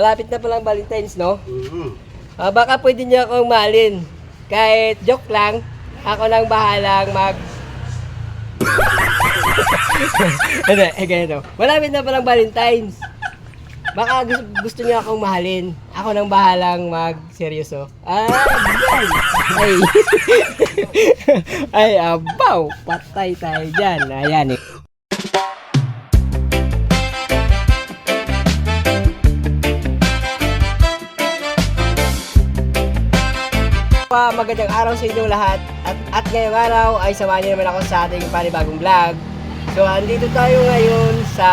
Malapit na palang Valentine's, no? Mm-hmm. Baka pwede niyo akong mahalin. Kahit joke lang, ako nang bahalang mag... Hindi, ganito. Malapit na palang Valentine's. Baka gusto niyo akong mahalin. Ako nang bahalang mag-seryoso. Ay. Ay, abaw. Patay tayo dyan. Ayan eh. Magandang araw sa inyong lahat at ngayong araw ay samahan niyo naman ako sa ating panibagong vlog. So andito tayo ngayon sa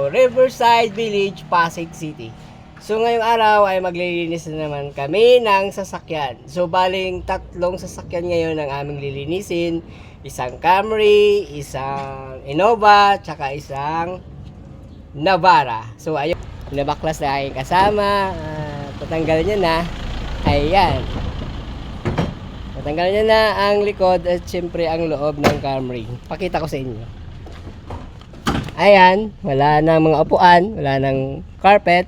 Riverside Village, Pasig City. So ngayong araw ay maglilinis na naman kami ng sasakyan. So baling tatlong sasakyan ngayon ang aming lilinisin. Isang Camry, isang Innova, tsaka isang Navara. So ayun, nabaklas na aking kasama. Tatanggal niya na. Ayan. Tanggal niya na ang likod at syempre ang loob ng Camry. Pakita ko sa inyo. Ayan, wala nang mga upuan, wala nang carpet.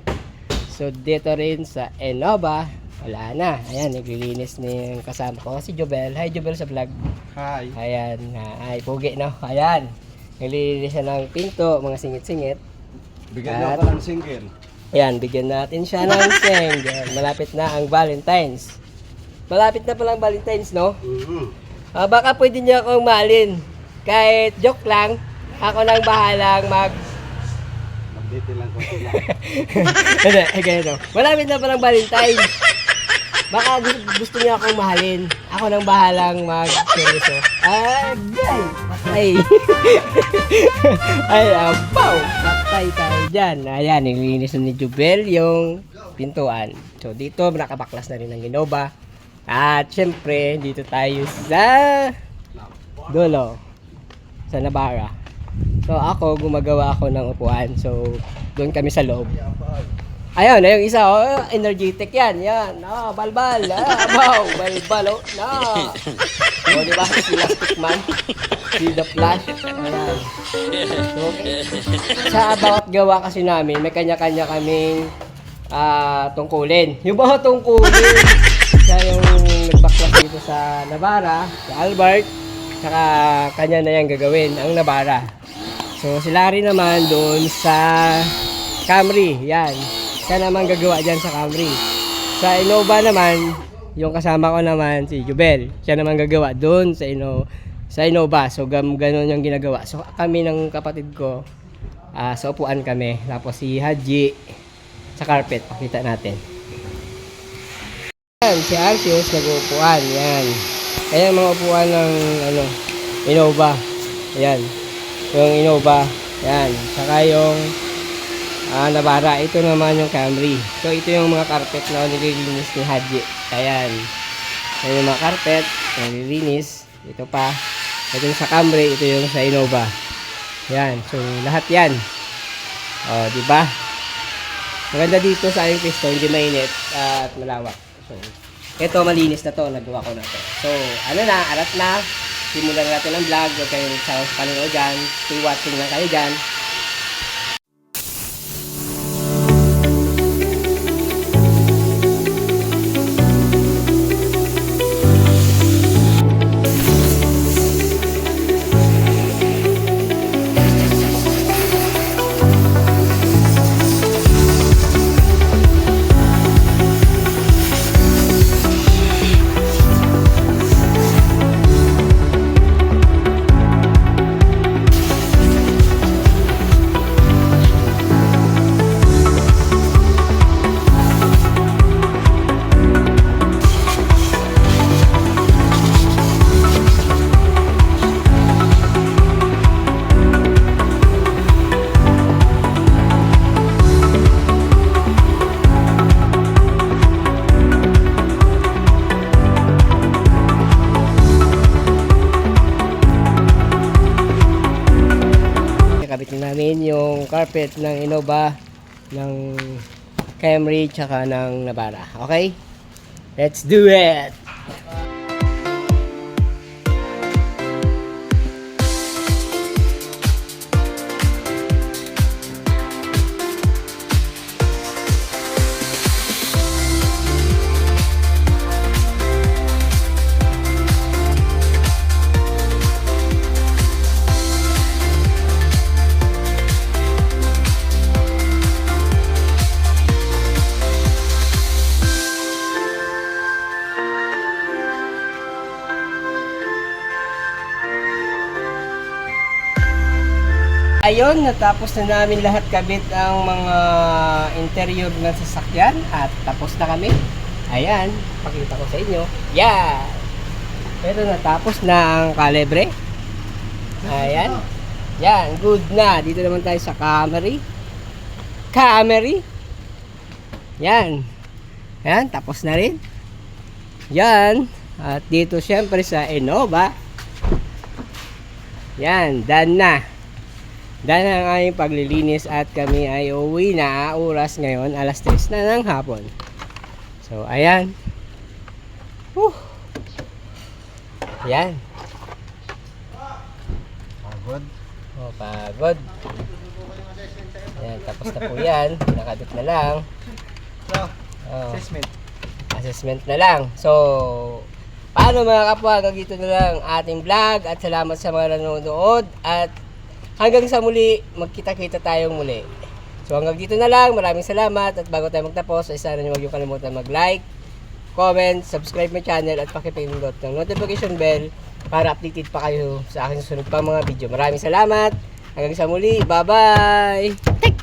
So dito rin sa Innova, wala na. Ayan, naglilinis ni yung kasama ko, si Jobel. Hi Jobel sa vlog. Hi. Ayan, ay pugi no. Ayan, naglilinis siya ng pinto, mga singit-singit. Bigyan niyo ako ng single. Ayan, bigyan natin siya ng sing. Malapit na ang Valentine's. Malapit na palang Valentine's, no? Mm-hmm. Baka pwede niyo akong mahalin. Kahit joke lang, ako nang bahalang Mag-date lang ko sila. Hindi, ganito. Malapit na palang Valentine's. Baka gusto niyo akong mahalin. Ako nang bahalang mag-seryoso. Ay. Ay, abaw. Patay tayo dyan. Ayan, nilinis na ni Jubel yung pintuan. So, dito, nakabaklas na rin ng Innova. At syempre, dito tayo sa dulo, sa Navara. So ako, gumagawa ako ng upuan. So doon kami sa loob. Ayun, yung isa, energetic yan. Balbal. Wow, balbal. O, diba? Si Elastic Man. Si The Flash. Ayan. So, sa bawat gawa kasi namin, may kanya-kanya kaming tungkulin. Yung mga tungkulin, siya yung nagbaklas dito sa Navara, sa Albert, saka kanya na yung gagawin, ang Navara. So si Larry naman doon sa Camry, yan. Siya naman gagawa dyan sa Camry. Sa Innova naman, yung kasama ko naman, si Jubel, siya naman gagawa doon sa Innova. So ganun yung ginagawa. So kami ng kapatid ko, sa upuan kami. Tapos si Haji, sa carpet, pakita natin. Yan, si Arceus nag-uupuan, yan. Ayan mga upuan ng Innova. Ayan. Yung Innova, yan. Saka yung Navara, ito naman yung Camry. So ito yung mga carpet na nililinis ni Haji. Ayan. Ayan yung mga carpet na nililinis. Ito pa. Ito yung sa Camry, ito yung sa Innova. Yan. So lahat yan. O, diba? Maganda dito sa aming pisto, hindi mainit at malawak. So, ito malinis na to, nagawa ko na to. So, arat na. Simulan natin ang vlog. Huwag kayong sa panonood dyan. Stay watching lang kayo dyan. Kabit namin yung carpet ng Innova, ng Camry, tsaka ng Navara. Okay? Let's do it! ngayon, natapos na namin lahat kabit ang mga interior ng sasakyan at tapos na kami. Ayan, pakita ko sa inyo. Yan! Pero natapos na ang kalibre. Ayan. Yan, good na. Dito naman tayo sa Camry. Yan. Yan, tapos na rin. Yan. At dito syempre sa Innova. Yan, done na. Done ang aming paglilinis at kami ay uwi na. Oras ngayon, alas 3 na ng hapon. So, ayan. Whew. Yan. Pagod. Oh, pagod. Yan, tapos na po yan. Nakabit na lang. Oh, assessment na lang. So, paano mga kapwa, hanggang dito na lang ating vlog at salamat sa mga nanonood at hanggang sa muli, magkita-kita tayong muli. So hanggang dito na lang, maraming salamat at bago tayo magtapos, ay sana nyo huwag yung kalimutan mag-like, comment, subscribe my channel at pakipindot ng notification bell para updated pa kayo sa aking susunod pa mga video. Maraming salamat, hanggang sa muli, bye bye!